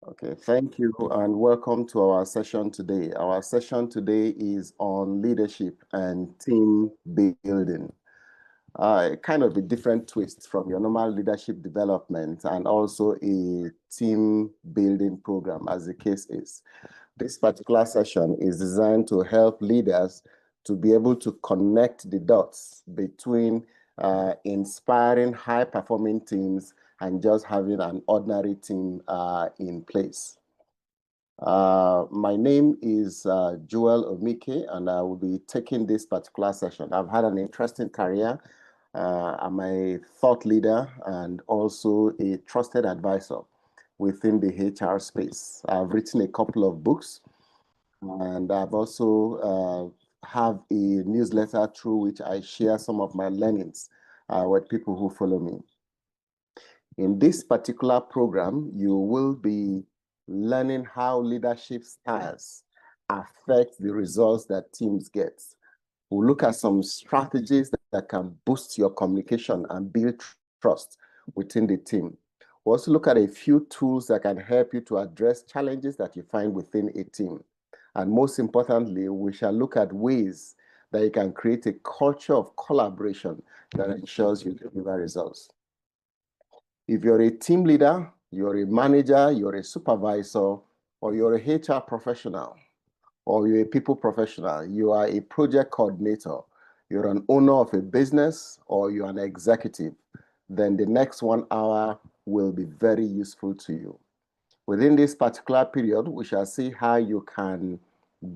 Okay, thank you and welcome to our session today. Our session today is on leadership and team building. Kind of a different twist from your normal leadership development and also a team building program, as the case is. This particular session is designed to help leaders to be able to connect the dots between inspiring high-performing teams and just having an ordinary team in place. My name is Joel Omike, and I will be taking this particular session. I've had an interesting career. I'm a thought leader and also a trusted advisor within the HR space. I've written a couple of books, and I've also have a newsletter through which I share some of my learnings with people who follow me. In this particular program, you will be learning how leadership styles affect the results that teams get. We'll look at some strategies that can boost your communication and build trust within the team. We'll also look at a few tools that can help you to address challenges that you find within a team. And most importantly, we shall look at ways that you can create a culture of collaboration that ensures you deliver results. If you're a team leader, you're a manager, you're a supervisor, or you're a HR professional, or you're a people professional, you are a project coordinator, you're an owner of a business, or you're an executive, then the next 1 hour will be very useful to you. Within this particular period, we shall see how you can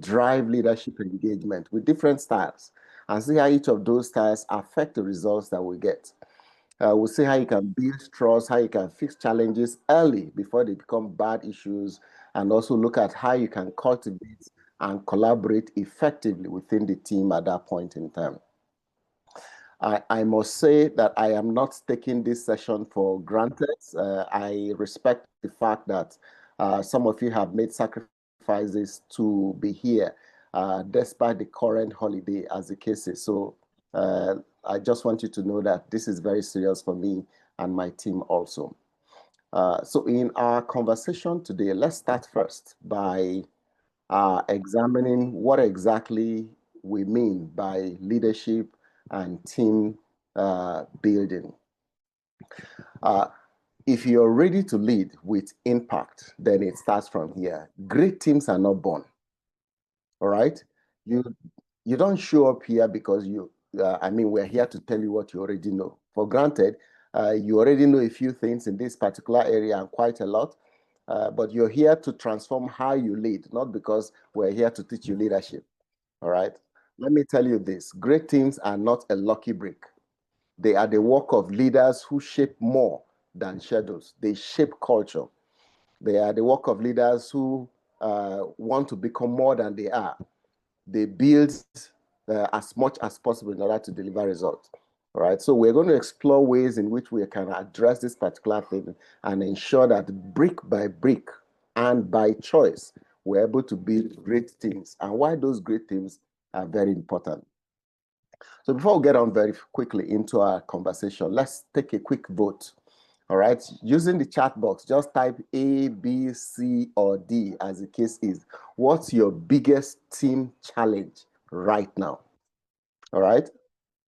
drive leadership engagement with different styles and see how each of those styles affect the results that we get. We'll see how you can build trust, how you can fix challenges early before they become bad issues, and also look at how you can cultivate and collaborate effectively within the team at that point in time. I must say that I am not taking this session for granted. I respect the fact that some of you have made sacrifices to be here, despite the current holiday as the case is. So I just want you to know that this is very serious for me and my team also. So in our conversation today, let's start first by examining what exactly we mean by leadership and team building. Uh, if you're ready to lead with impact, then it starts from here. Great teams are not born. All right, you you don't show up here because we're here to tell you what you already know. For granted, you already know a few things in this particular area and quite a lot, but you're here to transform how you lead, not because we're here to teach you leadership. All right. Let me tell you this, great teams are not a lucky break. They are the work of leaders who shape more than shadows. They shape culture. They are the work of leaders who want to become more than they are. They build as much as possible in order to deliver results. All right. So we're going to explore ways in which we can address this particular thing and ensure that brick by brick and by choice, we're able to build great teams and why those great teams are very important. So before we get on very quickly into our conversation, let's take a quick vote. All right, using the chat box, just type A, B, C, or D as the case is. What's your biggest team challenge right now? All right,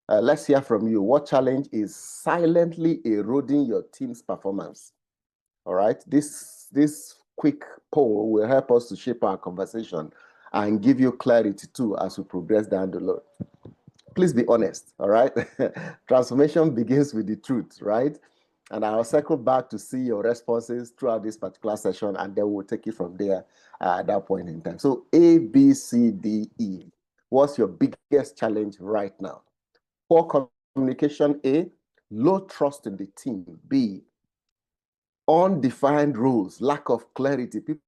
let's hear from you. What challenge is silently eroding your team's performance? All right, this quick poll will help us to shape our conversation and give you clarity too as we progress down the road. Please be honest, all right? Transformation begins with the truth, right? And I'll circle back to see your responses throughout this particular session, and then we'll take it from there at that point in time. So A, B, C, D, E. What's your biggest challenge right now? Poor communication, A. Low trust in the team, B. Undefined rules, lack of clarity. People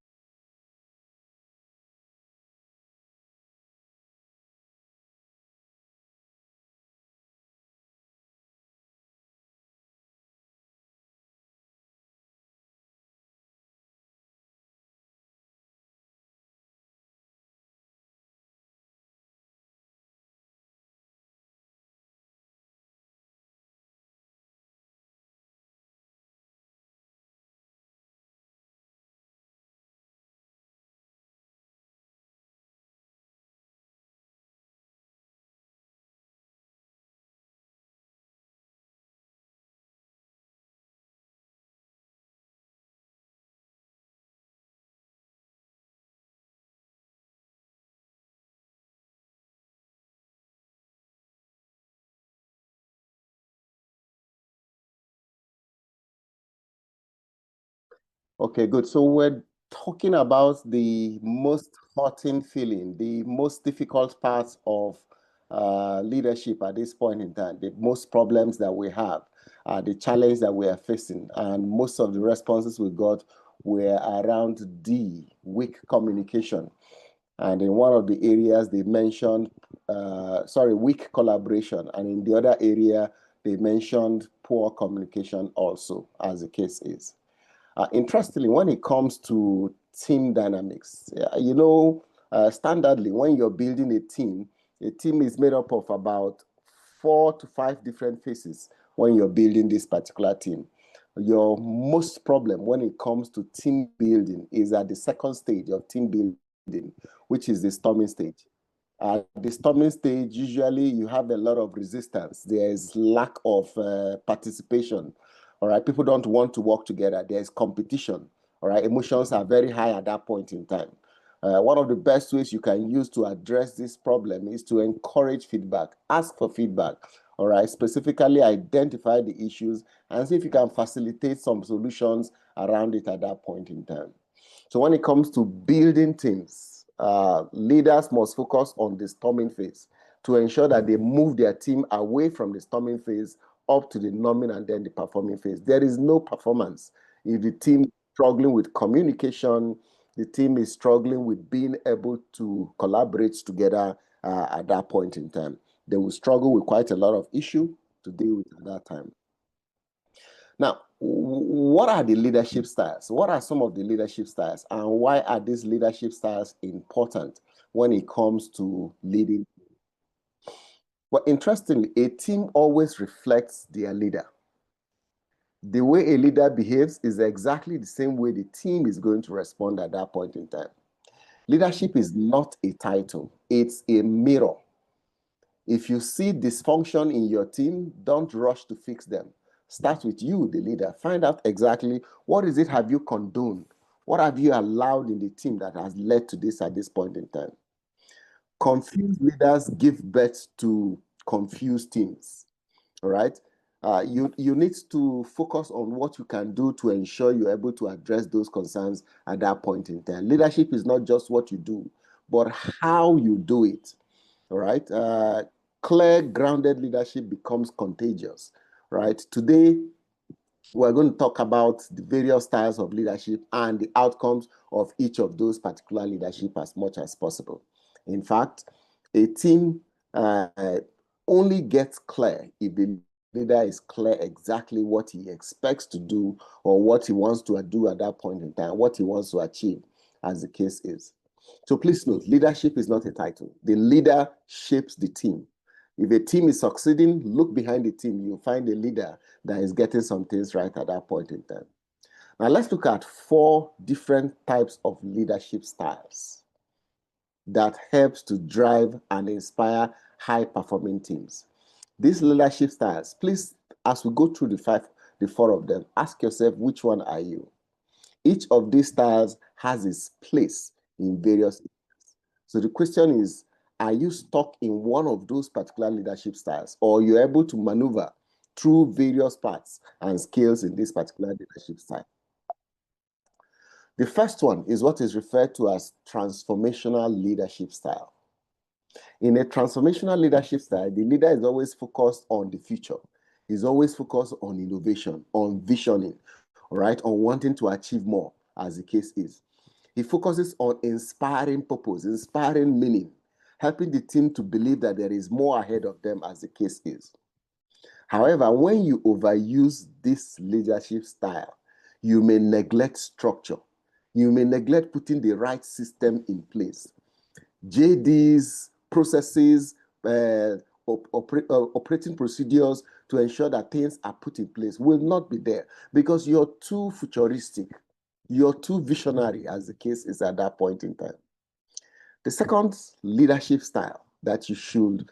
Okay, good. So we're talking about the most hurting feeling, the most difficult parts of leadership at this point in time, the most problems that we have, the challenge that we are facing, and most of the responses we got were around D, weak communication. And in one of the areas they mentioned, weak collaboration. And in the other area, they mentioned poor communication also, as the case is. Interestingly, when it comes to team dynamics, standardly, when you're building a team is made up of about 4 to 5 different phases when you're building this particular team. Your most problem when it comes to team building is at the second stage of team building, which is the storming stage. At the storming stage, usually you have a lot of resistance. There is lack of participation. All right, people don't want to work together. There is competition. All right, emotions are very high at that point in time. One of the best ways you can use to address this problem is to encourage feedback, ask for feedback. All right, specifically identify the issues and see if you can facilitate some solutions around it at that point in time. So when it comes to building teams, leaders must focus on the storming phase to ensure that they move their team away from the storming phase up to the numbing and then the performing phase. There is no performance if the team is struggling with communication, the team is struggling with being able to collaborate together at that point in time. They will struggle with quite a lot of issue to deal with at that time. Now, what are the leadership styles? What are some of the leadership styles? And why are these leadership styles important when it comes to leading? Well, interestingly, a team always reflects their leader. The way a leader behaves is exactly the same way the team is going to respond at that point in time. Leadership is not a title, it's a mirror. If you see dysfunction in your team, don't rush to fix them. Start with you, the leader. Find out exactly what is it have you condoned? What have you allowed in the team that has led to this at this point in time? Confused leaders give birth to confused teams. All right. You need to focus on what you can do to ensure you're able to address those concerns at that point in time. Leadership is not just what you do, but how you do it. All right. Clear, grounded leadership becomes contagious. Right. Today, we're going to talk about the various styles of leadership and the outcomes of each of those particular leadership as much as possible. In fact, a team only gets clear if the leader is clear exactly what he expects to do or what he wants to do at that point in time, what he wants to achieve, as the case is. So please note, leadership is not a title. The leader shapes the team. If a team is succeeding, look behind the team. You'll find a leader that is getting some things right at that point in time. Now let's look at 4 different types of leadership styles that helps to drive and inspire high-performing teams. These leadership styles, please, as we go through the 4 of them, ask yourself, which one are you? Each of these styles has its place in various areas. So the question is, are you stuck in one of those particular leadership styles, or you're able to maneuver through various parts and skills in this particular leadership style? The first one is what is referred to as transformational leadership style. In a transformational leadership style, the leader is always focused on the future. He's always focused on innovation, on visioning, right, on wanting to achieve more, as the case is. He focuses on inspiring purpose, inspiring meaning, helping the team to believe that there is more ahead of them, as the case is. However, when you overuse this leadership style, you may neglect structure. You may neglect putting the right system in place. JDs, processes, operating procedures to ensure that things are put in place will not be there because you're too futuristic. You're too visionary, as the case is at that point in time. The second leadership style that you should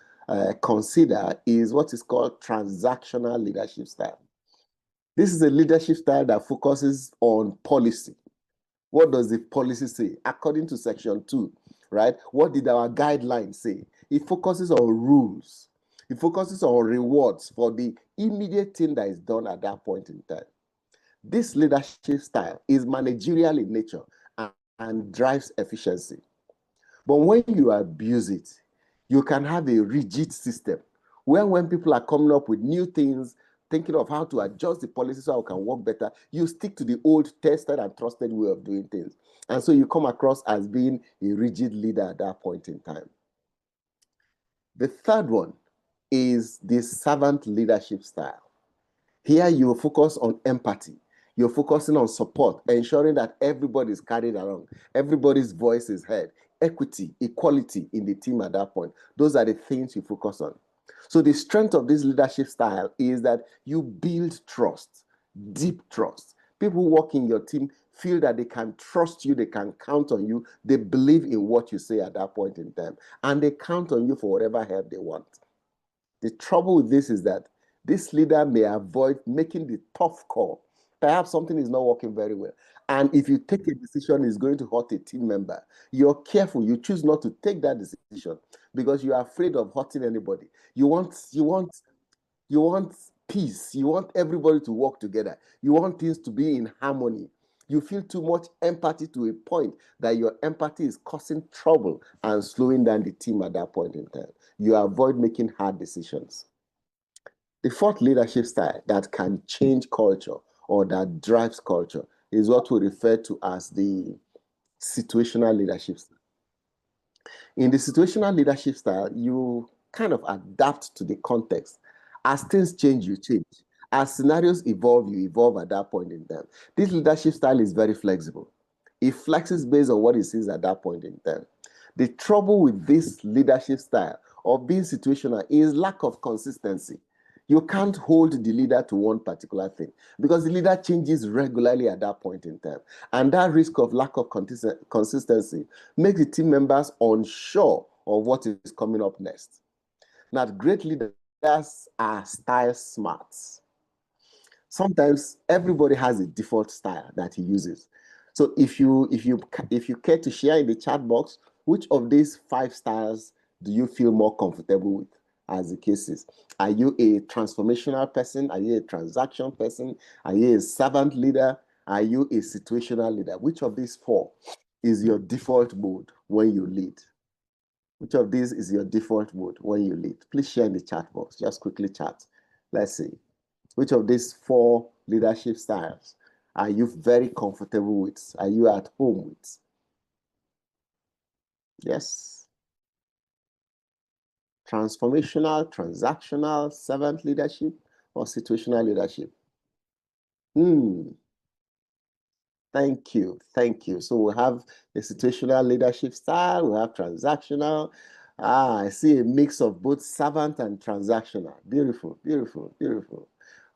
consider is what is called transactional leadership style. This is a leadership style that focuses on policy. What does the policy say? According to section 2, right? What did our guidelines say? It focuses on rules. It focuses on rewards for the immediate thing that is done at that point in time. This leadership style is managerial in nature and drives efficiency. But when you abuse it, you can have a rigid system where when people are coming up with new things, thinking of how to adjust the policy so it can work better, you stick to the old tested and trusted way of doing things. And so you come across as being a rigid leader at that point in time. The third one is the servant leadership style. Here you focus on empathy. You're focusing on support, ensuring that everybody is carried along, everybody's voice is heard, equity, equality in the team at that point. Those are the things you focus on. So the strength of this leadership style is that you build trust, deep trust. People who work in your team feel that they can trust you, they can count on you, they believe in what you say at that point in time, and they count on you for whatever help they want. The trouble with this is that this leader may avoid making the tough call. Perhaps something is not working very well. And if you take a decision is going to hurt a team member, you're careful. You choose not to take that decision because you are afraid of hurting anybody. You want peace. You want everybody to work together. You want things to be in harmony. You feel too much empathy to a point that your empathy is causing trouble and slowing down the team at that point in time. You avoid making hard decisions. The fourth leadership style that can change culture or that drives culture is what we refer to as the situational leadership style. In the situational leadership style, you kind of adapt to the context. As things change, you change. As scenarios evolve, you evolve at that point in time. This leadership style is very flexible. It flexes based on what it sees at that point in time. The trouble with this leadership style of being situational is lack of consistency. You can't hold the leader to one particular thing because the leader changes regularly at that point in time. And that risk of lack of consistency makes the team members unsure of what is coming up next. Now, great leaders are style smarts. Sometimes everybody has a default style that he uses. So if you care to share in the chat box, which of these 5 styles do you feel more comfortable with as the case is? Are you a transformational person? Are you a transaction person? Are you a servant leader? Are you a situational leader? Which of these 4 is your default mode when you lead? Which of these is your default mode when you lead? Please share in the chat box. Just quickly chat. Let's see. Which of these 4 leadership styles are you very comfortable with? Are you at home with? Yes. Transformational, transactional, servant leadership, or situational leadership? Thank you. Thank you. So we have the situational leadership style, we have transactional. I see a mix of both servant and transactional. Beautiful, beautiful, beautiful.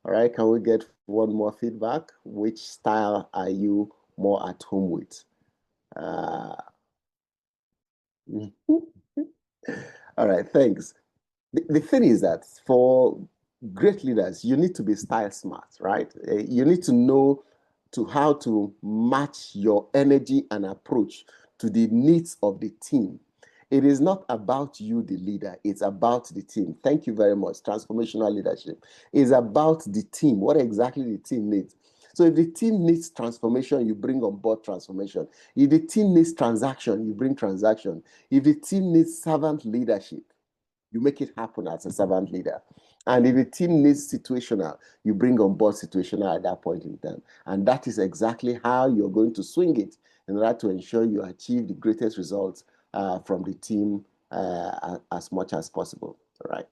All right, can we get one more feedback? Which style are you more at home with? All right, thanks. The thing is that for great leaders, you need to be style smart, right? You need to know how to match your energy and approach to the needs of the team. It is not about you, the leader. It's about the team. Thank you very much. Transformational leadership is about the team, what exactly the team needs. So if the team needs transformation, you bring on board transformation. If the team needs transaction, you bring transaction. If the team needs servant leadership, you make it happen as a servant leader. And if the team needs situational, you bring on board situational at that point in time. And that is exactly how you're going to swing it in order to ensure you achieve the greatest results from the team as much as possible. All right.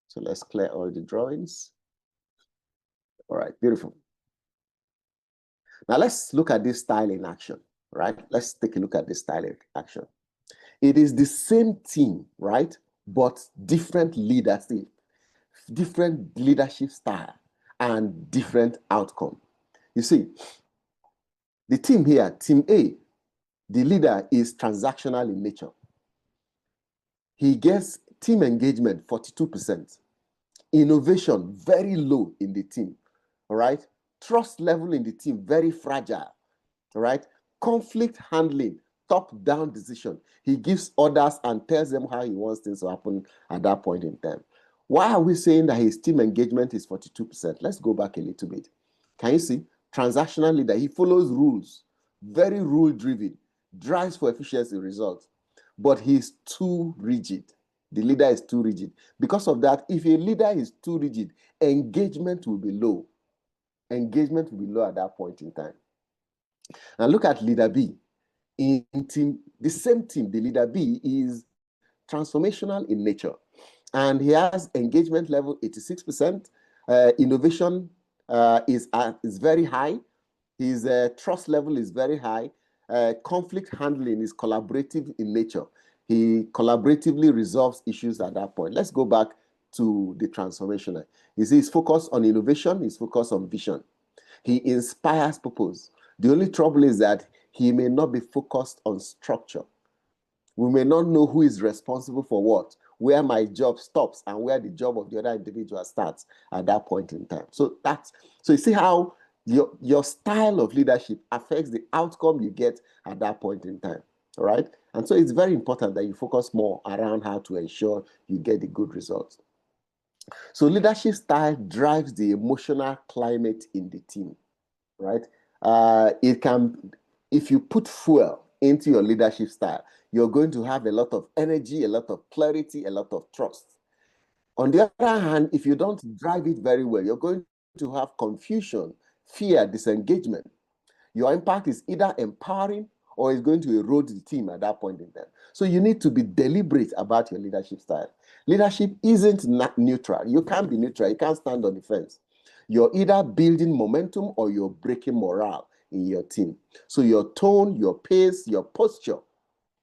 So let's clear all the drawings. All right, beautiful. Now let's look at this style in action, right? Let's take a look at this style in action. It is the same team, right? But different leadership, different leadership style, and different outcome. You see, the team here, team A, the leader is transactional in nature. He gets team engagement 42%. Innovation very low in the team. All right. Trust level in the team very fragile. All right. Conflict handling, top-down decision. He gives orders and tells them how he wants things to happen at that point in time. Why are we saying that his team engagement is 42%? Let's go back a little bit. Can you see? Transactional leader, he follows rules, very rule-driven, drives for efficiency results, but he's too rigid. The leader is too rigid. Because of that, if a leader is too rigid, engagement will be low. Engagement will be low at that point in time. Now look at leader B. In the same team, the leader B is transformational in nature. And he has engagement level 86%. Innovation is very high. His trust level is very high. Conflict handling is collaborative in nature. He collaboratively resolves issues at that point. Let's go back to the transformational. He's focused on innovation. He's focused on vision. He inspires purpose. The only trouble is that he may not be focused on structure. We may not know who is responsible for what, where my job stops and where the job of the other individual starts at that point in time. So you see how your style of leadership affects the outcome you get at that point in time. All right. And so it's very important that you focus more around how to ensure you get the good results. So leadership style drives the emotional climate in the team, right? It can, if you put fuel into your leadership style, you're going to have a lot of energy, a lot of clarity, a lot of trust. On the other hand, if you don't drive it very well, you're going to have confusion, fear, disengagement. Your impact is either empowering or it's going to erode the team at that point in time. So you need to be deliberate about your leadership style. Leadership isn't neutral. You can't be neutral. You can't stand on the fence. You're either building momentum or you're breaking morale in your team. So your tone, your pace, your posture,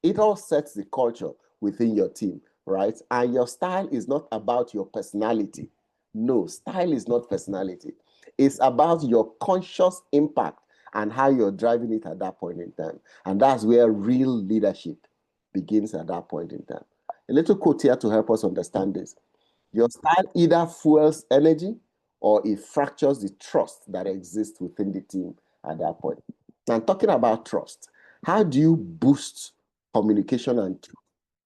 it all sets the culture within your team, right? And your style is not about your personality. No, style is not personality. It's about your conscious impact and how you're driving it at that point in time. And that's where real leadership begins at that point in time. A little quote here to help us understand this. Your style either fuels energy or it fractures the trust that exists within the team at that point. And talking about trust, how do you boost communication and trust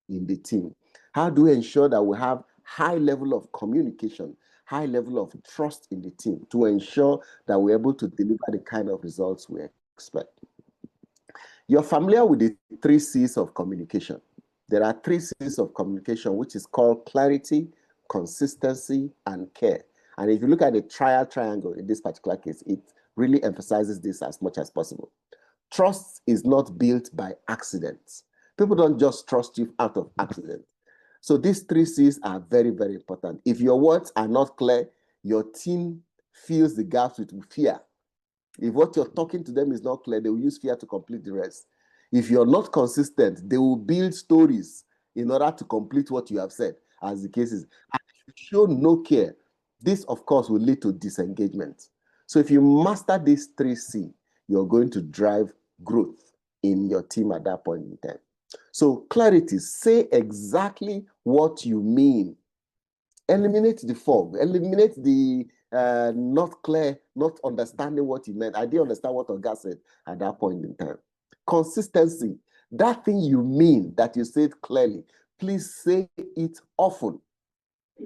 in the team? How do we ensure that we have high level of communication, high level of trust in the team to ensure that we're able to deliver the kind of results we expect? You're familiar with the 3 C's of communication. There are 3 C's of communication, which is called clarity, consistency, and care. And if you look at the triangle in this particular case, it really emphasizes this as much as possible. Trust is not built by accident. People don't just trust you out of accident. So these 3 C's are very, very important. If your words are not clear, your team fills the gaps with fear. If what you're talking to them is not clear, they will use fear to complete the rest. If you're not consistent, they will build stories in order to complete what you have said, as the case is. And if you show no care, this, of course, will lead to disengagement. So if you master these 3 C, you're going to drive growth in your team at that point in time. So clarity, say exactly what you mean. Eliminate the fog, eliminate the not clear, not understanding what he meant. I didn't understand what Oga said at that point in time. Consistency, that thing you mean that you said clearly, please say it often.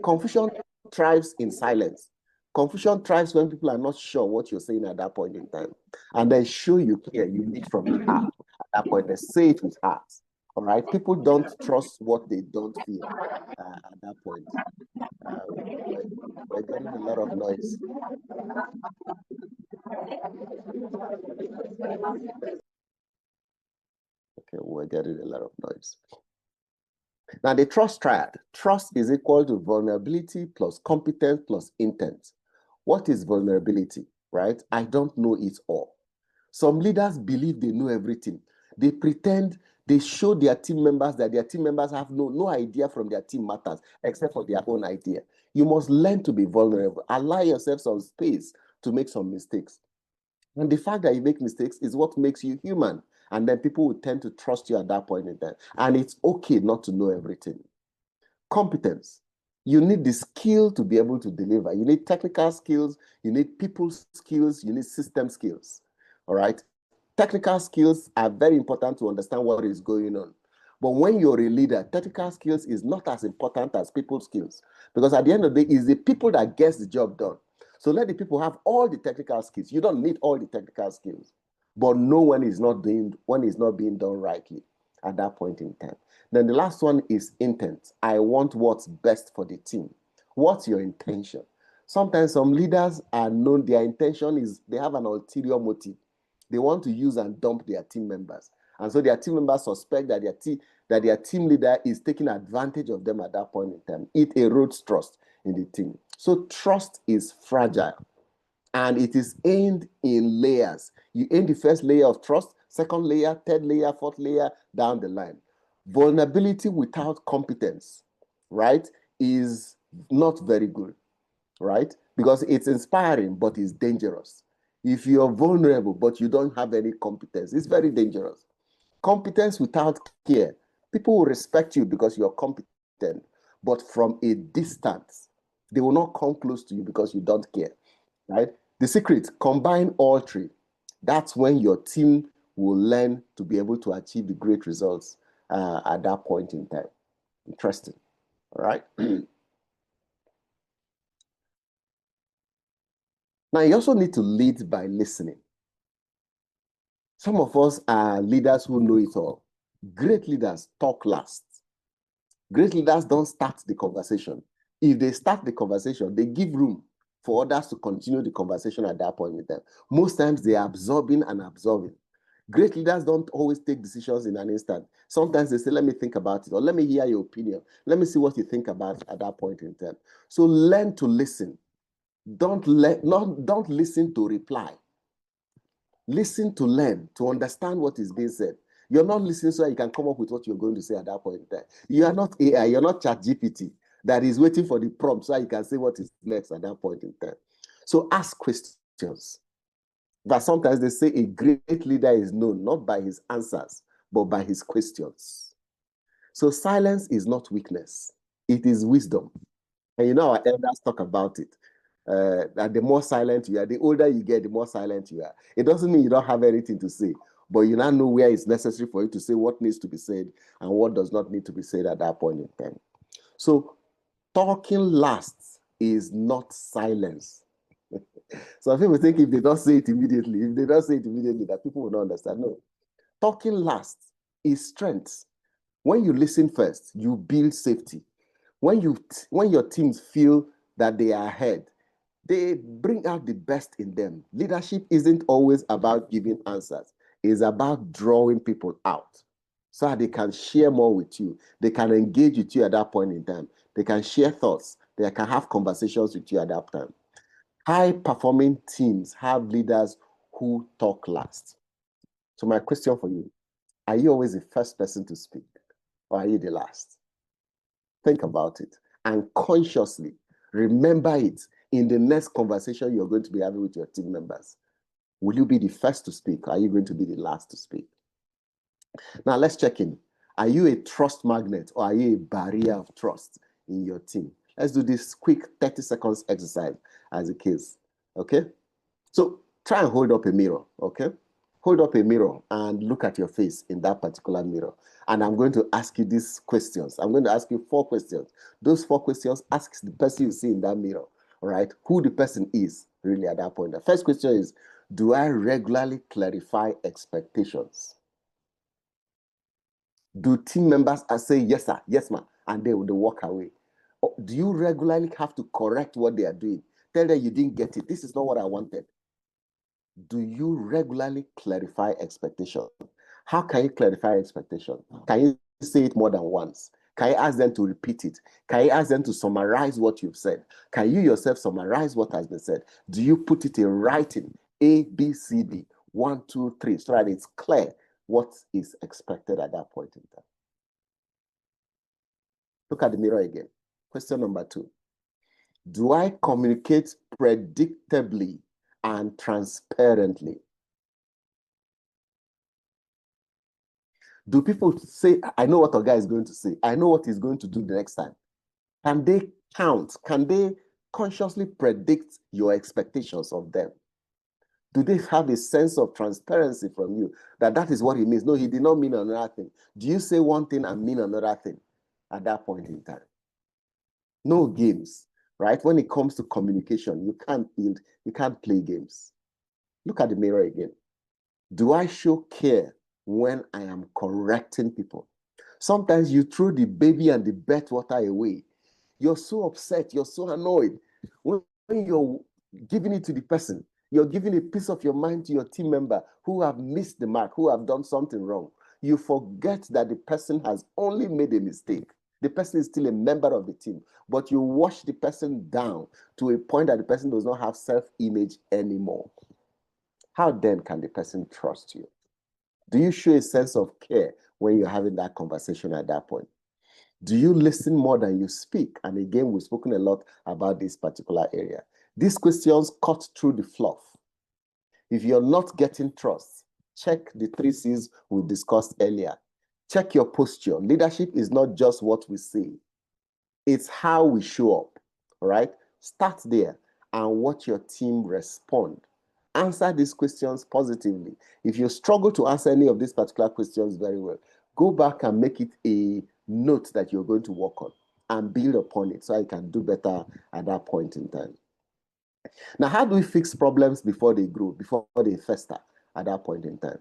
Confusion thrives in silence. Confusion thrives when people are not sure what you're saying at that point in time. And then show you care, you lead from the heart. At that point, they say it with heart. All right, people don't trust what they don't feel at that point. We're getting a lot of noise. Okay, we're getting a lot of noise. Now, the trust triad. Trust is equal to vulnerability plus competence plus intent. What is vulnerability, right? I don't know it all. Some leaders believe they know everything. They pretend, they show their team members that their team members have no idea from their team matters except for their own idea. You must learn to be vulnerable. Allow yourself some space to make some mistakes. And the fact that you make mistakes is what makes you human. And then people will tend to trust you at that point in time. And it's okay not to know everything. Competence. You need the skill to be able to deliver. You need technical skills, you need people skills, you need system skills. All right. Technical skills are very important to understand what is going on. But when you're a leader, technical skills is not as important as people skills. Because at the end of the day, it's the people that gets the job done. So let the people have all the technical skills. You don't need all the technical skills, but know when it's not being done rightly at that point in time. Then the last one is intent. I want what's best for the team. What's your intention? Sometimes some leaders are known, their intention is they have an ulterior motive. They want to use and dump their team members. And so their team members suspect that their team leader is taking advantage of them at that point in time. It erodes trust in the team. So trust is fragile and it is aimed in layers. You aim the first layer of trust, second layer, third layer, fourth layer, down the line. Vulnerability without competence, right, is not very good, right? Because it's inspiring, but it's dangerous. If you're vulnerable, but you don't have any competence, it's very dangerous. Competence without care. People will respect you because you're competent, but from a distance, they will not come close to you because you don't care, right? The secret, combine all three. That's when your team will learn to be able to achieve the great results at that point in time. Interesting, all right? Now, you also need to lead by listening. Some of us are leaders who know it all. Great leaders talk last. Great leaders don't start the conversation. If they start the conversation, they give room for others to continue the conversation at that point in time. Most times they are absorbing and absorbing. Great leaders don't always take decisions in an instant. Sometimes they say, let me think about it, or let me hear your opinion. Let me see what you think about at that point in time. So learn to listen. Don't listen to reply. Listen to learn, to understand what is being said. You're not listening so that you can come up with what you're going to say at that point in time. You are not AI, you're not ChatGPT that is waiting for the prompt so that you can say what is next at that point in time. So ask questions. But sometimes they say a great leader is known not by his answers, but by his questions. So silence is not weakness, it is wisdom. And you know, our elders talk about it. That the more silent you are, the older you get, the more silent you are. It doesn't mean you don't have anything to say, but you now know where it's necessary for you to say what needs to be said and what does not need to be said at that point in time. So talking last is not silence. Some people think if they don't say it immediately, that people will not understand. No. Talking last is strength. When you listen first, you build safety. When your teams feel that they are ahead, they bring out the best in them. Leadership isn't always about giving answers. It's about drawing people out so that they can share more with you. They can engage with you at that point in time. They can share thoughts. They can have conversations with you at that time. High-performing teams have leaders who talk last. So my question for you, are you always the first person to speak or are you the last? Think about it and consciously remember it in the next conversation you're going to be having with your team members. Will you be the first to speak? Or are you going to be the last to speak? Now let's check in. Are you a trust magnet or are you a barrier of trust in your team? Let's do this quick 30 seconds exercise as a case. Okay? So try and hold up a mirror. Okay? Hold up a mirror and look at your face in that particular mirror. And I'm going to ask you these questions. I'm going to ask you 4 questions. Those 4 questions, ask the person you see in that mirror, all right, who the person is really at that point. The first question is, do I regularly clarify expectations? Do team members say, yes, sir, yes, ma'am, and they walk away? Or do you regularly have to correct what they are doing? Tell them you didn't get it. This is not what I wanted. Do you regularly clarify expectation? How can you clarify expectation? Can you say it more than once? Can you ask them to repeat it? Can you ask them to summarize what you've said? Can you yourself summarize what has been said? Do you put it in writing? A, B, C, D, 1, 2, 3, so that it's clear what is expected at that point in time. Look at the mirror again. Question number 2. Do I communicate predictably and transparently? Do people say, I know what a guy is going to say. I know what he's going to do the next time. Can they count? Can they consciously predict your expectations of them? Do they have a sense of transparency from you that is what he means? No, he did not mean another thing. Do you say one thing and mean another thing at that point in time? No games, right? When it comes to communication, you can't play games. Look at the mirror again. Do I show care when I am correcting people? Sometimes you throw the baby and the bathwater away. You're so upset, you're so annoyed. When you're giving it to the person, you're giving a piece of your mind to your team member who have missed the mark, who have done something wrong. You forget that the person has only made a mistake. The person is still a member of the team, but you wash the person down to a point that the person does not have self-image anymore. How then can the person trust you? Do you show a sense of care when you're having that conversation at that point? Do you listen more than you speak? And again, we've spoken a lot about this particular area. These questions cut through the fluff. If you're not getting trust, check the 3 C's we discussed earlier. Check your posture. Leadership is not just what we say, it's how we show up, all right? Start there and watch your team respond. Answer these questions positively. If you struggle to answer any of these particular questions very well, go back and make it a note that you're going to work on and build upon it so you can do better at that point in time. Now, how do we fix problems before they grow, before they fester at that point in time?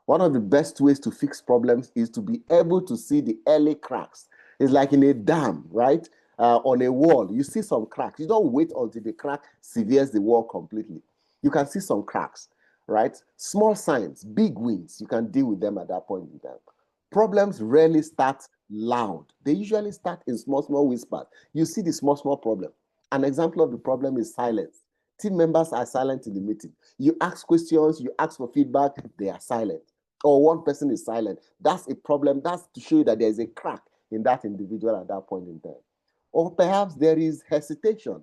One of the best ways to fix problems is to be able to see the early cracks. It's like in a dam, right? On a wall, you see some cracks. You don't wait until the crack severes the wall completely. You can see some cracks, right? Small signs, big wins, you can deal with them at that point in time. Problems rarely start loud. They usually start in small, small whispers. You see the small, small problem. An example of the problem is silence. Team members are silent in the meeting. You ask questions, you ask for feedback, they are silent. Or one person is silent. That's a problem. That's to show you that there's a crack in that individual at that point in time. Or perhaps there is hesitation.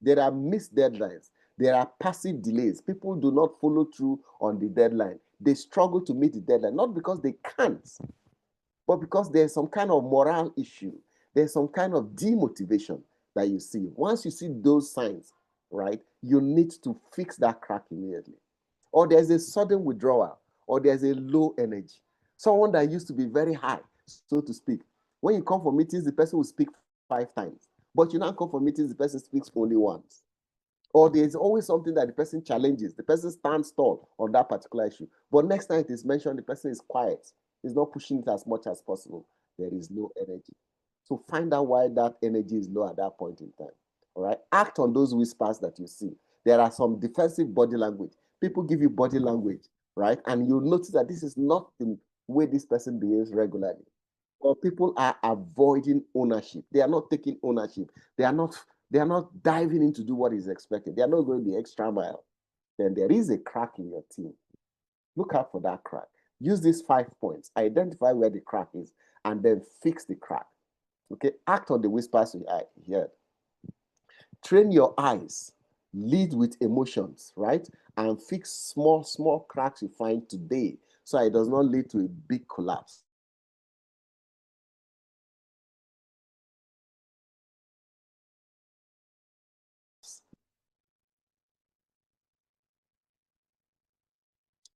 There are missed deadlines. There are passive delays. People do not follow through on the deadline. They struggle to meet the deadline, not because they can't, but because there's some kind of moral issue. There's some kind of demotivation that you see. Once you see those signs, right, you need to fix that crack immediately. Or there's a sudden withdrawal, or there's a low energy. Someone that used to be very high, so to speak. When you come for meetings, the person will speak 5 times. But you now come for meetings, the person speaks only once. Or there's always something that the person challenges. The person stands tall on that particular issue. But next time it is mentioned, the person is quiet. He's not pushing it as much as possible. There is no energy. So find out why that energy is low at that point in time. All right. Act on those whispers that you see. There are some defensive body language. People give you body language, right? And you'll notice that this is not the way this person behaves regularly. Or people are avoiding ownership. They are not taking ownership. They are not diving in to do what is expected. They are not going the extra mile. Then there is a crack in your team. Look out for that crack. Use these 5 points. Identify where the crack is and then fix the crack. Okay, act on the whispers you heard. Train your eyes. Lead with emotions, right? And fix small, small cracks you find today so it does not lead to a big collapse.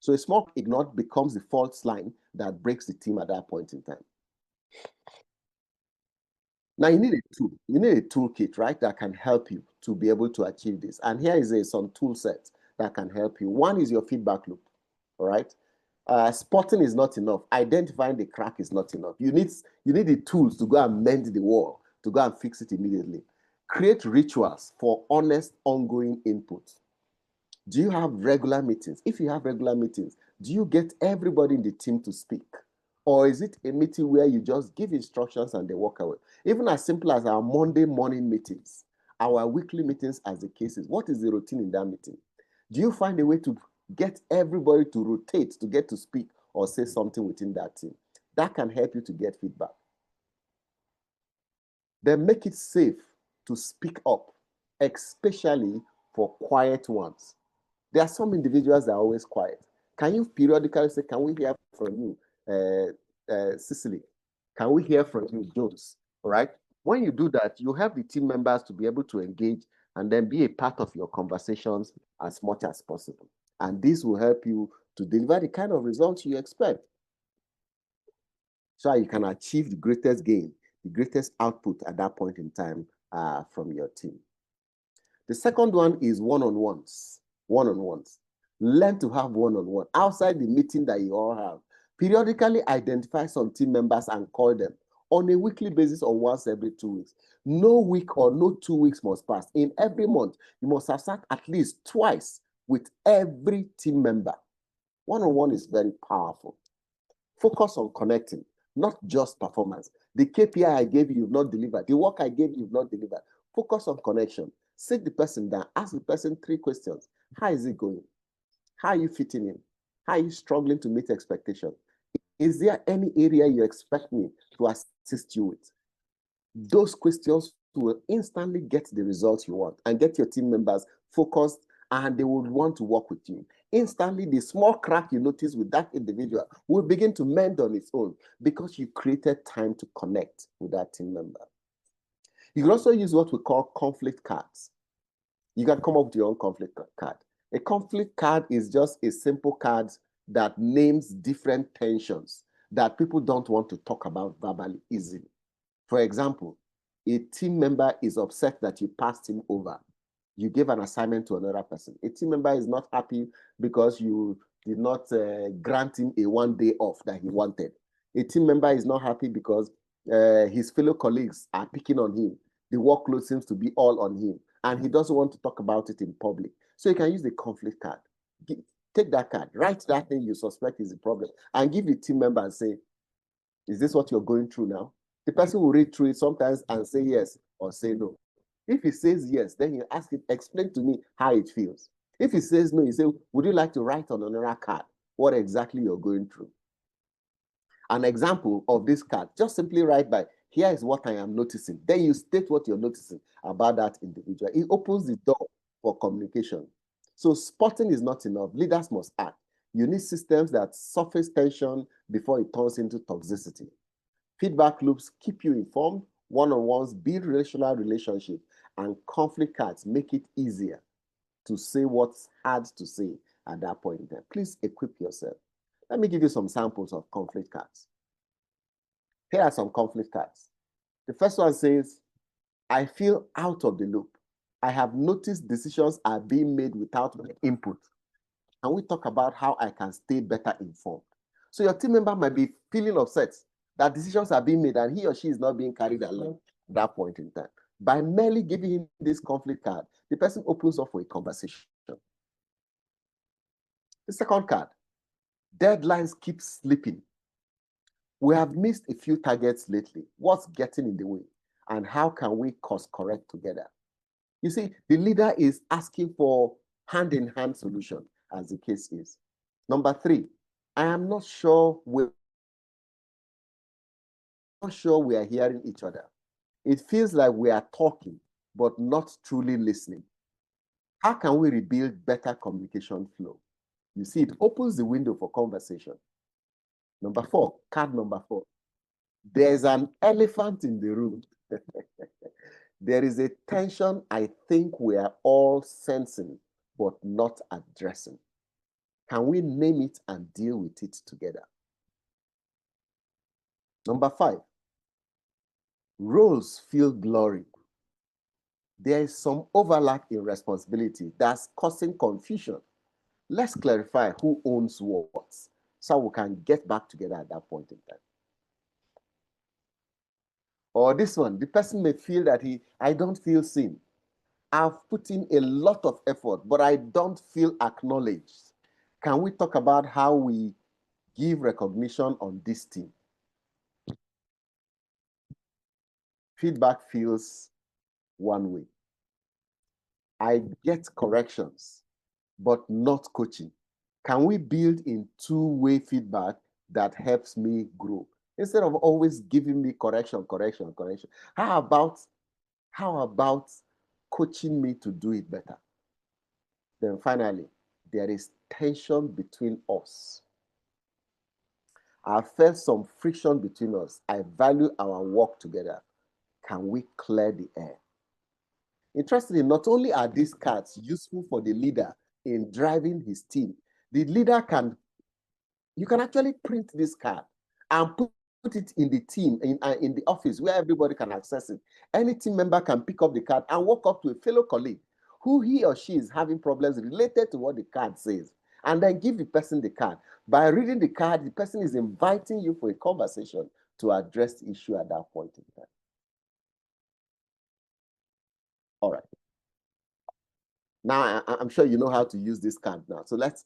So a small ignored becomes the fault line that breaks the team at that point in time. Now you need a tool. You need a toolkit, right, that can help you to be able to achieve this. And here is some tool sets that can help you. One is your feedback loop, all right? Spotting is not enough. Identifying the crack is not enough. You need the tools to go and mend the wall, to go and fix it immediately. Create rituals for honest, ongoing input. Do you have regular meetings? If you have regular meetings, do you get everybody in the team to speak? Or is it a meeting where you just give instructions and they walk away? Even as simple as our Monday morning meetings, our weekly meetings as the cases, what is the routine in that meeting? Do you find a way to get everybody to rotate, to get to speak or say something within that team? That can help you to get feedback. Then make it safe to speak up, especially for quiet ones. There are some individuals that are always quiet. Can you periodically say, can we hear from you, Cicely? Can we hear from you, Jones? All right. When you do that, you help the team members to be able to engage and then be a part of your conversations as much as possible. And this will help you to deliver the kind of results you expect, so you can achieve the greatest gain, the greatest output at that point in time from your team. The second one is one-on-ones. One-on-ones. Learn to have one-on-one outside the meeting that you all have. Periodically identify some team members and call them on a weekly basis or once every 2 weeks. No week or no 2 weeks must pass. In every month, you must have sat at least twice with every team member. One-on-one is very powerful. Focus on connecting, not just performance. The KPI I gave you, you've not delivered. The work I gave you, you've not delivered. Focus on connection. Sit the person down. Ask the person 3 questions. How is it going? How are you fitting in? How are you struggling to meet expectations? Is there any area you expect me to assist you with? Those questions will instantly get the results you want and get your team members focused, and they would want to work with you. Instantly, the small crack you notice with that individual will begin to mend on its own because you created time to connect with that team member. You can also use what we call conflict cards. You can come up with your own conflict card. A conflict card is just a simple card that names different tensions that people don't want to talk about verbally easily. For example, a team member is upset that you passed him over. You gave an assignment to another person. A team member is not happy because you did not grant him a 1 day off that he wanted. A team member is not happy because his fellow colleagues are picking on him. The workload seems to be all on him, and he doesn't want to talk about it in public. So you can use the conflict card. Take that card, write that thing you suspect is the problem, and give the team member and say, is this what you're going through now? The person will read through it sometimes and say yes or say no. If he says yes, then you ask him, explain to me how it feels. If he says no, you say, would you like to write on another card what exactly you're going through? An example of this card, just simply write by, here is what I am noticing. Then you state what you're noticing about that individual. It opens the door for communication. So spotting is not enough. Leaders must act. You need systems that surface tension before it turns into toxicity. Feedback loops keep you informed. One-on-ones build relational relationships, and conflict cards make it easier to say what's hard to say at that point in time. Please equip yourself. Let me give you some samples of conflict cards. Here are some conflict cards. The first one says, I feel out of the loop. I have noticed decisions are being made without my input. And we talk about how I can stay better informed. So your team member might be feeling upset that decisions are being made and he or she is not being carried along at that point in time. By merely giving him this conflict card, the person opens up for a conversation. The second card, deadlines keep slipping. We have missed a few targets lately. What's getting in the way? And how can we course correct together? You see, the leader is asking for hand-in-hand solution, as the case is. Number 3, I am not sure we are hearing each other. It feels like we are talking, but not truly listening. How can we rebuild better communication flow? You see, it opens the window for conversation. Number 4, card number 4. There's an elephant in the room. There is a tension I think we are all sensing, but not addressing. Can we name it and deal with it together? Number 5, roles feel blurry. There is some overlap in responsibility that's causing confusion. Let's clarify who owns what so we can get back together at that point in time. Or this one, the person may feel that I don't feel seen. I've put in a lot of effort, but I don't feel acknowledged. Can we talk about how we give recognition on this team? Feedback feels one way. I get corrections, but not coaching. Can we build in two-way feedback that helps me grow? Instead of always giving me correction. How about coaching me to do it better? Then finally, there is tension between us. I felt some friction between us. I value our work together. Can we clear the air? Interestingly, not only are these cards useful for the leader in driving his team, the leader you can actually print this card and put it in the team, in the office where everybody can access it. Any team member can pick up the card and walk up to a fellow colleague who he or she is having problems related to what the card says, and then give the person the card. By reading the card, the person is inviting you for a conversation to address the issue at that point in time. All right. Now I'm sure you know how to use this card now. So let's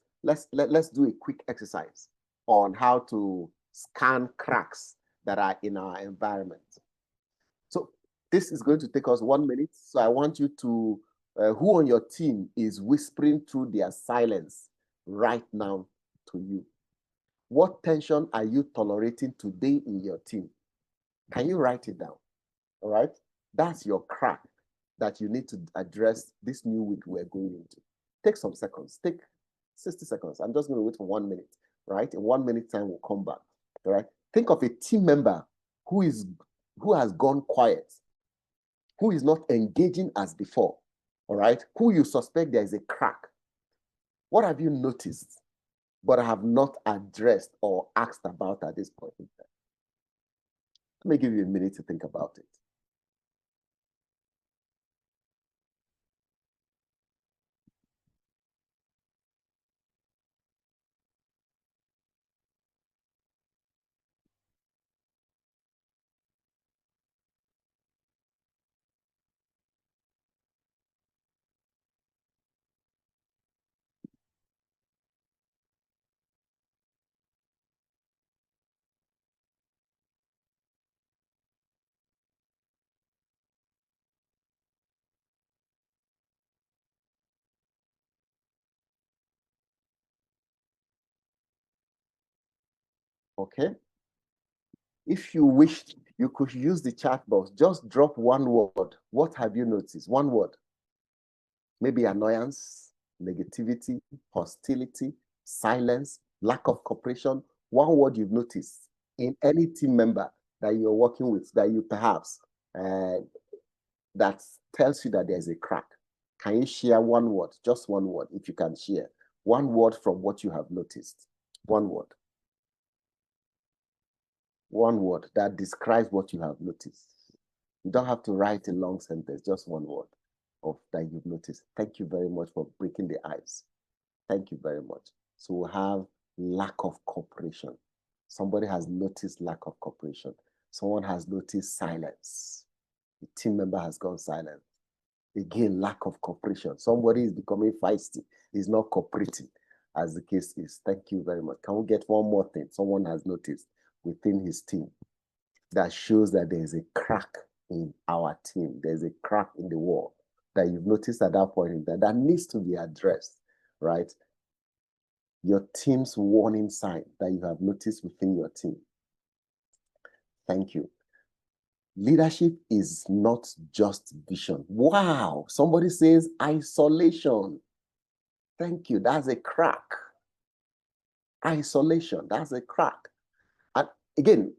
do a quick exercise on how to scan cracks that are in our environment. So this is going to take us 1 minute. So I want you to, who on your team is whispering through their silence right now to you? What tension are you tolerating today in your team? Can you write it down? All right. That's your crack that you need to address this new week we're going into. Take some seconds. Take 60 seconds. I'm just going to wait for 1 minute, right? In 1 minute time, we'll come back. All right. Think of a team member who has gone quiet, who is not engaging as before. All right. Who you suspect there is a crack. What have you noticed, but have not addressed or asked about at this point in time? Let me give you a minute to think about it. Okay. If you wished, you could use the chat box. Just drop one word. What have you noticed? One word. Maybe annoyance, negativity, hostility, silence, lack of cooperation. One word you've noticed in any team member that you're working with, that you perhaps that tells you that there's a crack. Can you share one word? Just one word, if you can share. One word from what you have noticed. One word. One word that describes what you have noticed. You don't have to write a long sentence, just one word of that you've noticed. Thank you very much for breaking the ice. Thank you very much. So we have lack of cooperation. Somebody has noticed lack of cooperation. Someone has noticed silence. The team member has gone silent. Again, lack of cooperation. Somebody is becoming feisty, is not cooperating, as the case is. Thank you very much. Can we get one more thing someone has noticed within his team that shows that there is a crack in our team? There's a crack in the wall that you've noticed at that point in time that needs to be addressed, right? Your team's warning sign that you have noticed within your team. Thank you. Leadership is not just vision. Wow, somebody says isolation. Thank you, that's a crack. Isolation, that's a crack. And again,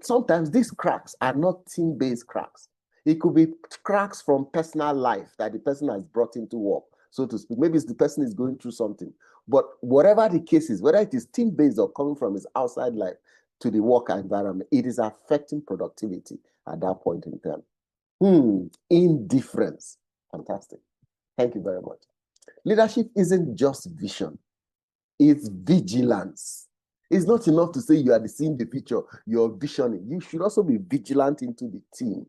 sometimes these cracks are not team-based cracks. It could be cracks from personal life that the person has brought into work, so to speak. Maybe it's the person is going through something. But whatever the case is, whether it is team-based or coming from his outside life to the work environment, it is affecting productivity at that point in time. Indifference. Fantastic. Thank you very much. Leadership isn't just vision. It's vigilance. It's not enough to say you are seeing the picture, you're visioning. You should also be vigilant into the team.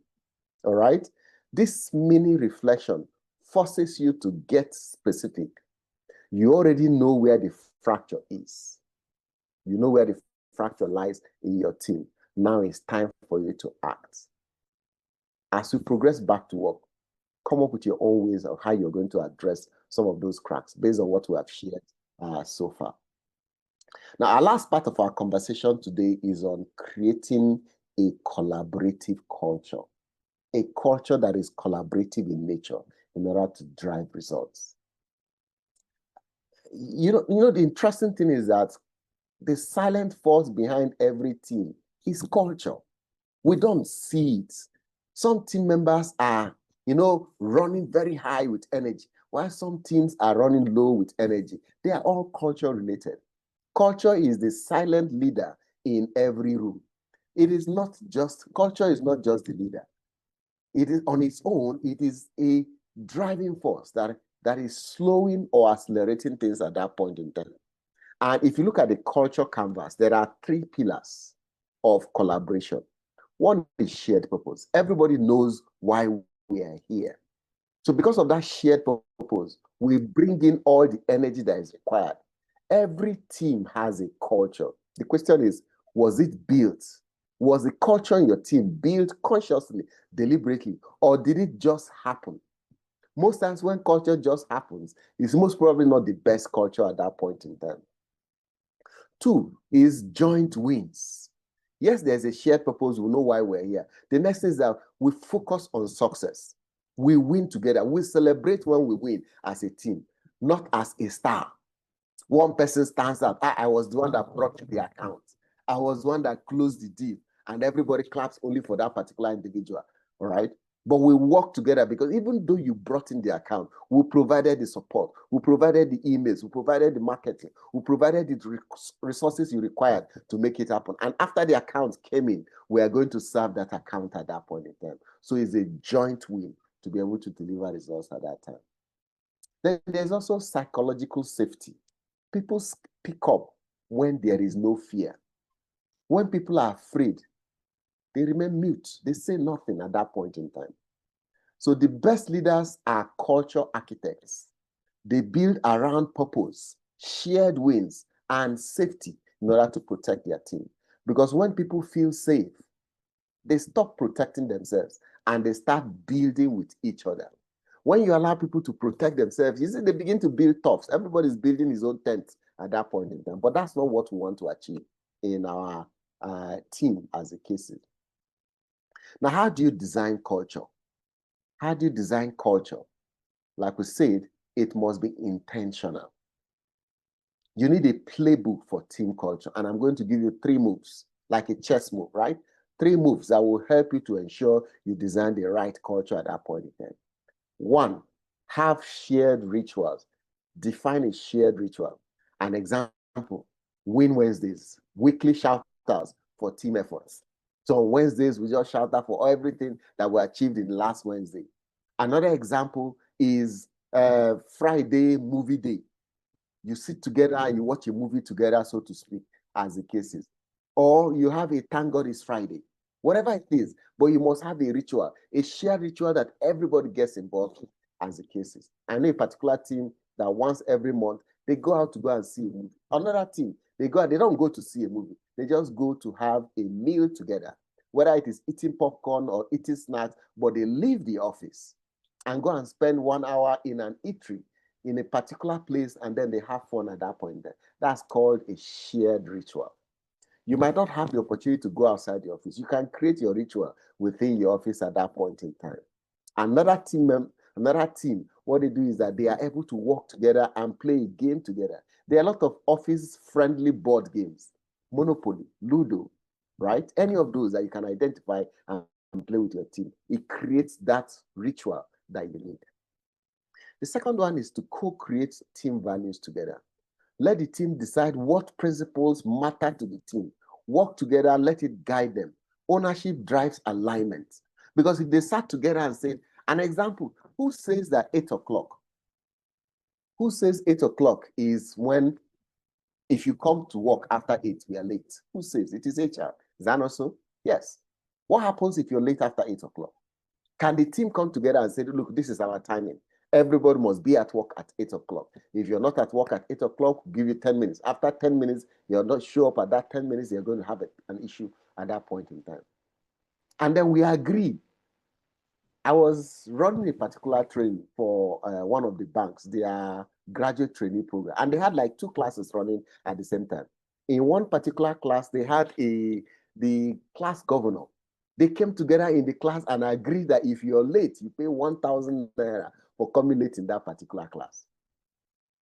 All right? This mini reflection forces you to get specific. You already know where the fracture is. You know where the fracture lies in your team. Now it's time for you to act. As we progress back to work, come up with your own ways of how you're going to address some of those cracks based on what we have shared so far. Now, our last part of our conversation today is on creating a collaborative culture, a culture that is collaborative in nature in order to drive results. You know, the interesting thing is that the silent force behind every team is culture. We don't see it. Some team members are running very high with energy, while some teams are running low with energy. They are all culture related. Culture is the silent leader in every room. Culture is not just the leader. It is on its own, it is a driving force that is slowing or accelerating things at that point in time. And if you look at the culture canvas, there are 3 pillars of collaboration. One is shared purpose. Everybody knows why we are here. So because of that shared purpose, we bring in all the energy that is required. Every team has a culture. The question is, was it built? Was the culture in your team built consciously, deliberately, or did it just happen? Most times when culture just happens, it's most probably not the best culture at that point in time. 2 is joint wins. Yes, there's a shared purpose. We know why we're here. The next thing is that we focus on success. We win together. We celebrate when we win as a team, not as a star. One person stands up. I was the one that brought the account. I was the one that closed the deal. And everybody claps only for that particular individual. All right. But we work together because even though you brought in the account, we provided the support, we provided the emails, we provided the marketing, we provided the resources you required to make it happen. And after the account came in, we are going to serve that account at that point in time. So it's a joint win to be able to deliver results at that time. Then there's also psychological safety. People speak up when there is no fear. When people are afraid, they remain mute. They say nothing at that point in time. So the best leaders are culture architects. They build around purpose, shared wins, and safety in order to protect their team. Because when people feel safe, they stop protecting themselves and they start building with each other. When you allow people to protect themselves, you see they begin to build tops. Everybody's building his own tent at that point in time. But that's not what we want to achieve in our team as a case is. Now, how do you design culture? How do you design culture? Like we said, it must be intentional. You need a playbook for team culture. And I'm going to give you 3 moves, like a chess move, right? 3 moves that will help you to ensure you design the right culture at that point in time. 1, have shared rituals. Define a shared ritual. An example, Win Wednesdays, weekly shout-outs for team efforts. So on Wednesdays, we just shout out for everything that we achieved in last Wednesday. Another example is Friday movie day. You sit together and you watch a movie together, so to speak, as the case is. Or you have a thank God it's Friday. Whatever it is, but you must have a ritual, a shared ritual that everybody gets involved in, as the case is. I know a particular team that once every month, they go out to go and see a movie. Another team, they don't go to see a movie. They just go to have a meal together, whether it is eating popcorn or eating snacks, but they leave the office and go and spend 1 hour in an eatery in a particular place, and then they have fun at that point. That's called a shared ritual. You might not have the opportunity to go outside the office. You can create your ritual within your office at that point in time. Another team, what they do is that they are able to work together and play a game together. There are a lot of office-friendly board games, Monopoly, Ludo, right? Any of those that you can identify and play with your team. It creates that ritual that you need. The second one is to co-create team values together. Let the team decide what principles matter to the team. Work together, let it guide them. Ownership drives alignment. Because if they sat together and said, an example, who says that 8 o'clock? Who says 8 o'clock is when, if you come to work after 8, we are late? Who says? It is HR. Is that not so? Yes. What happens if you're late after 8 o'clock? Can the team come together and say, look, this is our timing. Everybody must be at work at 8 o'clock. If you're not at work at 8 o'clock, we'll give you 10 minutes. After 10 minutes, you're not show up at that 10 minutes, you're going to have an issue at that point in time. And then we agree. I was running a particular training for one of the banks, their graduate training program, and they had like 2 classes running at the same time. In one particular class, they had the class governor. They came together in the class and agreed that if you're late, you pay 1,000 naira for coming late in that particular class.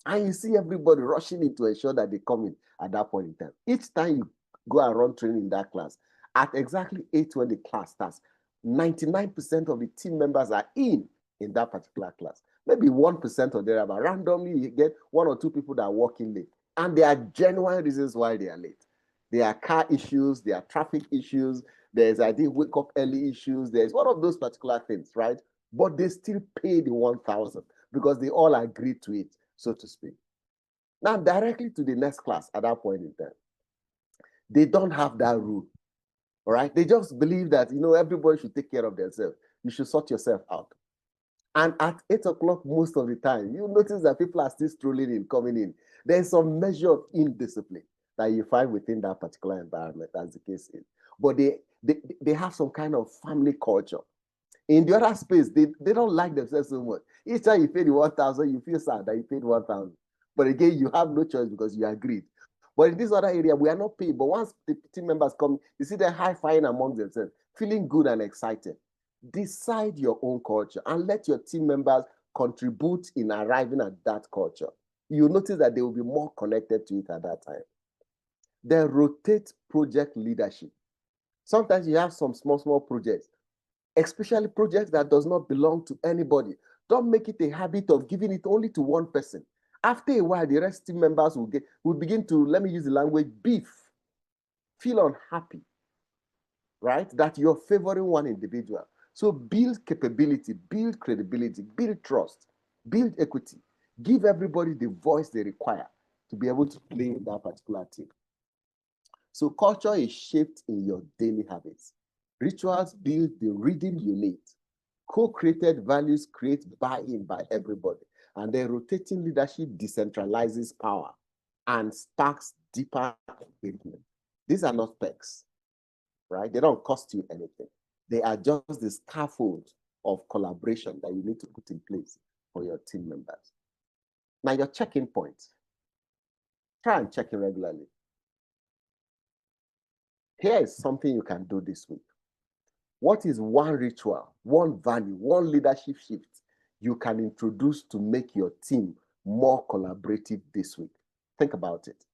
And you see everybody rushing in to ensure that they come in at that point in time. Each time you go and run training in that class, at exactly 8 when the class starts, 99% of the team members are in that particular class. Maybe 1% or thereabout. Randomly, you get 1 or 2 people that are working late. And there are genuine reasons why they are late. There are car issues, there are traffic issues, there's, I think, wake up early issues. There's one of those particular things, right? But they still pay the 1,000 because they all agreed to it, so to speak. Now, directly to the next class at that point in time, they don't have that rule. All right. They just believe that, everybody should take care of themselves. You should sort yourself out. And at 8 o'clock, most of the time, you notice that people are still strolling in, coming in. There's some measure of indiscipline that you find within that particular environment, as the case is. But they have some kind of family culture. In the other space, they don't like themselves so much. Each time you pay the 1,000, you feel sad that you paid 1,000. But again, you have no choice because you agreed. But in this other area, we are not paid. But once the team members come, you see them high-fiving among themselves, feeling good and excited. Decide your own culture and let your team members contribute in arriving at that culture. You'll notice that they will be more connected to it at that time. Then rotate project leadership. Sometimes you have some small projects, especially projects that does not belong to anybody. Don't make it a habit of giving it only to one person. After a while, the rest team members will begin to, let me use the language, beef, feel unhappy, right? That you're favoring one individual. So build capability, build credibility, build trust, build equity. Give everybody the voice they require to be able to play in that particular team. So culture is shaped in your daily habits. Rituals build the rhythm you need. Co-created values create buy-in by everybody. And then rotating leadership decentralizes power and sparks deeper engagement. These are not perks, right? They don't cost you anything. They are just the scaffold of collaboration that you need to put in place for your team members. Now, your check-in points. Try and check in regularly. Here is something you can do this week. What is one ritual, one value, one leadership shift you can introduce to make your team more collaborative this week? Think about it.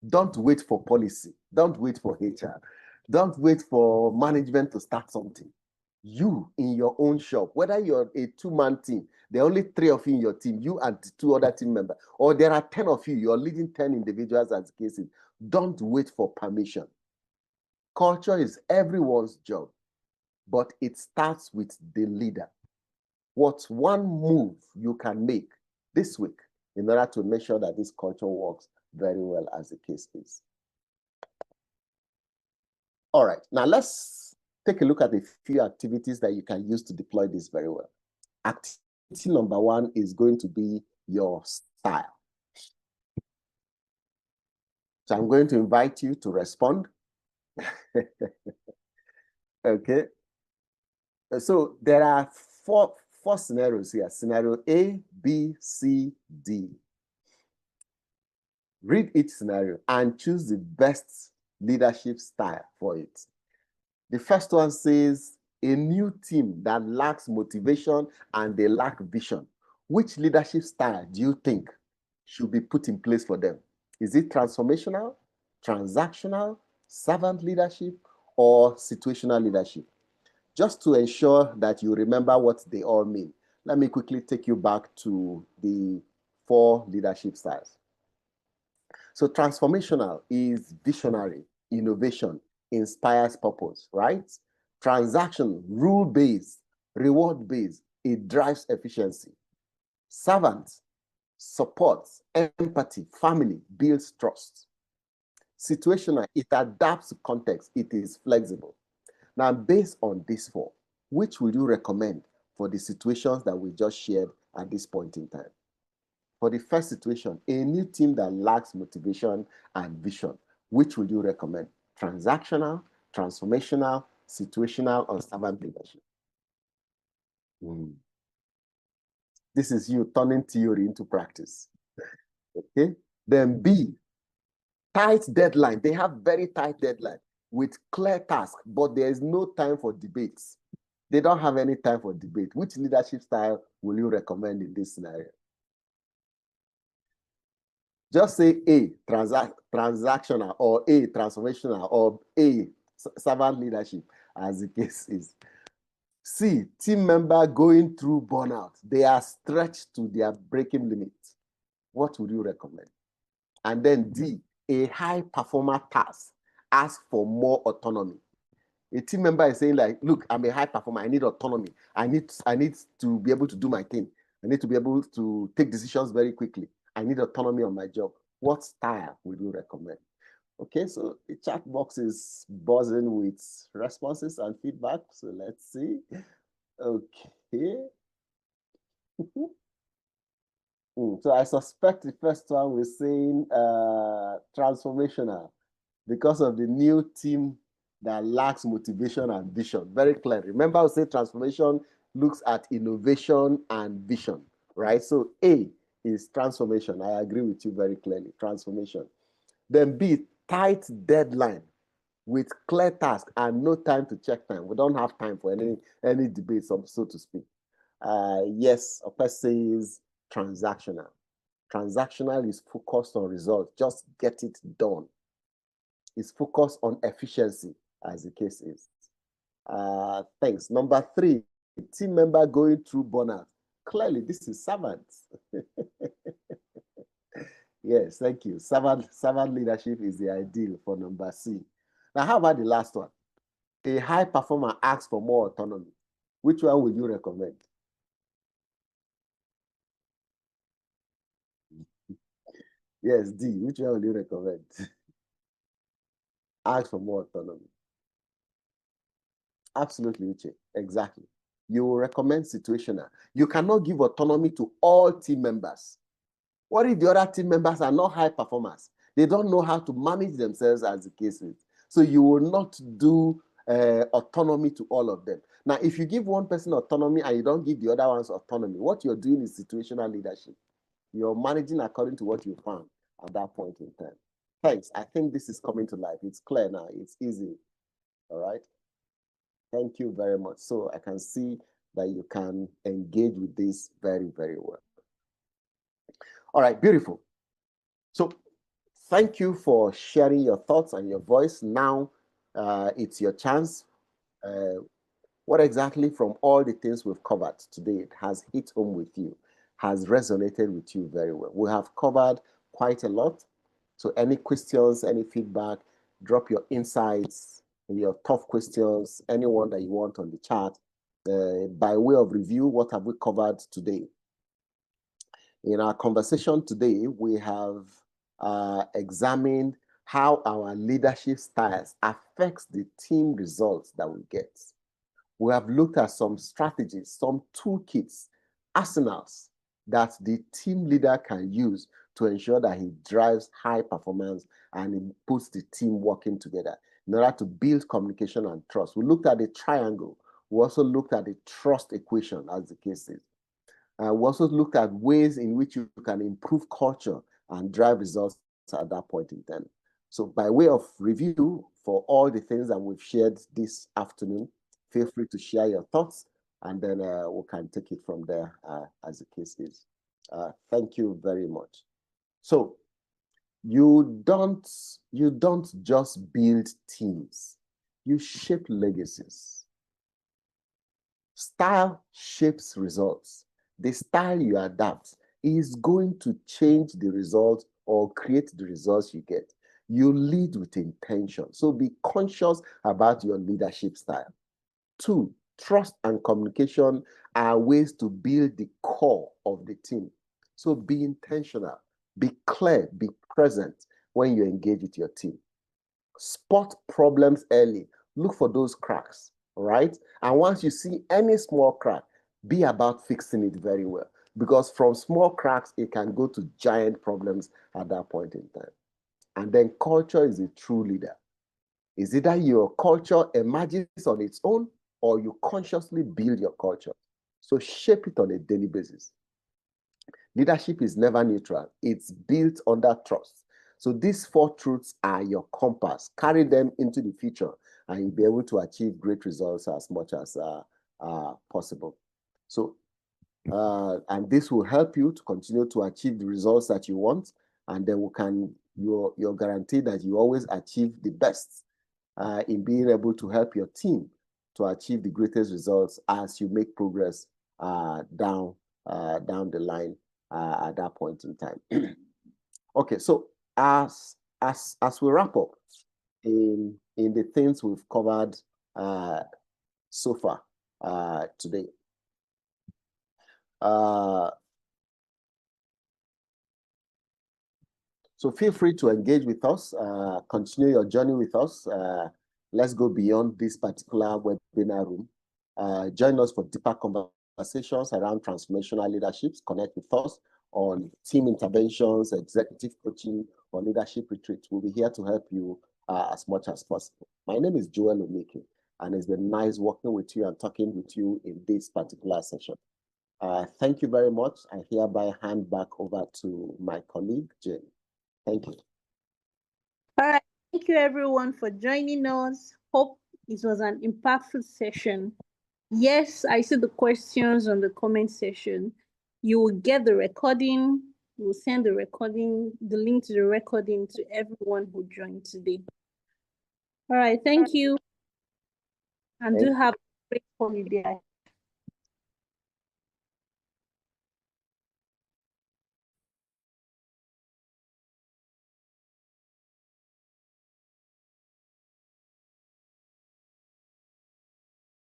Don't wait for policy. Don't wait for HR. Don't wait for management to start something. You in your own shop, whether you're a 2-man team, there are only 3 of you in your team, you and 2 other team members, or there are 10 of you, you're leading 10 individuals as cases. Don't wait for permission. Culture is everyone's job, but it starts with the leader. What's one move you can make this week in order to make sure that this culture works very well as the case is? All right, now let's take a look at a few activities that you can use to deploy this very well. Activity number 1 is going to be your style. So I'm going to invite you to respond. Okay. So there are four scenarios here. Scenario A, B, C, D. Read each scenario and choose the best leadership style for it. The first one says, a new team that lacks motivation and they lack vision. Which leadership style do you think should be put in place for them? Is it transformational, transactional, servant leadership, or situational leadership? Just to ensure that you remember what they all mean, let me quickly take you back to the 4 leadership styles. So transformational is visionary, innovation, inspires purpose, right? Transaction, rule-based, reward-based, it drives efficiency. Servant, supports, empathy, family, builds trust. Situational, it adapts to context, it is flexible. Now, based on these 4, which would you recommend for the situations that we just shared at this point in time? For the first situation, a new team that lacks motivation and vision, which would you recommend? Transactional, transformational, situational, or servant leadership? This is you turning theory into practice. Okay. Then B, tight deadline. They have very tight deadline with clear tasks, but there is no time for debates. They don't have any time for debate. Which leadership style will you recommend in this scenario? Just say A, transactional, or A, transformational, or A, servant leadership. as the case is. C, team member going through burnout. They are stretched to their breaking limit. What would you recommend? And then D, a high performer task asks for more autonomy. A team member is saying like, look, I'm a high performer. I need autonomy. I need to be able to do my thing. I need to be able to take decisions very quickly. I need autonomy on my job. What style would you recommend? Okay, so the chat box is buzzing with responses and feedback. So let's see. Okay. So I suspect the first one was saying transformational because of the new team that lacks motivation and vision. Very clear. Remember, I say transformation looks at innovation and vision, right? So A is transformation. I agree with you very clearly. Transformation. Then B, tight deadline with clear task and no time to check time. We don't have time for any debates, so to speak. Yes, Ope says transactional. Transactional is focused on results. Just get it done. It's focused on efficiency, as the case is. Thanks. Number 3, team member going through burnout. Clearly, this is servant. Yes, thank you. Servant leadership is the ideal for number C. Now, how about the last one? A high performer asks for more autonomy. Which one would you recommend? Yes, D. Which one would you recommend? Ask for more autonomy. Absolutely, Uche. Exactly. You will recommend situational. You cannot give autonomy to all team members. What if the other team members are not high performers? They don't know how to manage themselves, as the case is. So you will not do autonomy to all of them. Now, if you give one person autonomy and you don't give the other ones autonomy, what you're doing is situational leadership. You're managing according to what you found at that point in time. Thanks. I think this is coming to life. It's clear now. It's easy. All right. Thank you very much. So I can see that you can engage with this very, very well. All right, beautiful. So thank you for sharing your thoughts and your voice. Now it's your chance. What exactly from all the things we've covered today has hit home with you, has resonated with you very well? We have covered quite a lot. So any questions, any feedback, drop your insights, your tough questions, anyone that you want on the chat. By way of review, what have we covered today? In our conversation today, we have examined how our leadership styles affects the team results that we get. We have looked at some strategies, some toolkits, arsenals that the team leader can use to ensure that he drives high performance and he puts the team working together in order to build communication and trust. We looked at the triangle. We also looked at the trust equation, as the case is. We also looked at ways in which you can improve culture and drive results at that point in time. So by way of review for all the things that we've shared this afternoon, feel free to share your thoughts and then we can take it from there as the case is. Thank you very much. So you don't just build teams, you shape legacies. Style shapes results. The style you adapt is going to change the results or create the results you get. You lead with intention. So be conscious about your leadership style. 2, trust and communication are ways to build the core of the team. So be intentional, be clear, be present when you engage with your team. Spot problems early. Look for those cracks, all right? And once you see any small crack, be about fixing it very well. Because from small cracks, it can go to giant problems at that point in time. And then culture is a true leader. Is either your culture emerges on its own or you consciously build your culture. So shape it on a daily basis. Leadership is never neutral. It's built under trust. So these 4 truths are your compass. Carry them into the future and you'll be able to achieve great results as much as possible. So, and this will help you to continue to achieve the results that you want. And then you're guaranteed that you always achieve the best in being able to help your team to achieve the greatest results as you make progress down the line at that point in time. Okay, so as we wrap up in the things we've covered so far today, so feel free to engage with us, continue your journey with us. Let's go beyond this particular webinar room. Join us for deeper conversations around transformational leaderships. Connect with us on team interventions, executive coaching, or leadership retreats. We'll be here to help you as much as possible. My name is Joel Omeke, and it's been nice working with you and talking with you in this particular session. Thank you very much. I hereby hand back over to my colleague, Jane. Thank you. All right. Thank you, everyone, for joining us. Hope it was an impactful session. Yes, I see the questions on the comment section. You will get the recording. We'll send the recording, the link to the recording to everyone who joined today. All right. Thank you. And do have a great holiday.